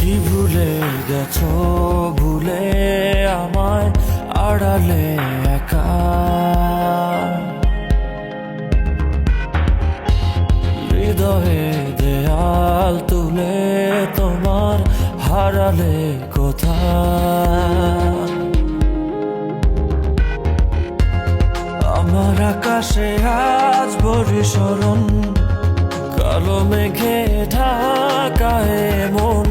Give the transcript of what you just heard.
কি ভুলে গেছো, ভুলে আমায় আড়ালে একা। হৃদয়ে দেয়াল তুলে তোমার হারালে কোথায়। আমার আকাশে আজ বরিশরণ, কালো মেঘে ঢাকায় মন।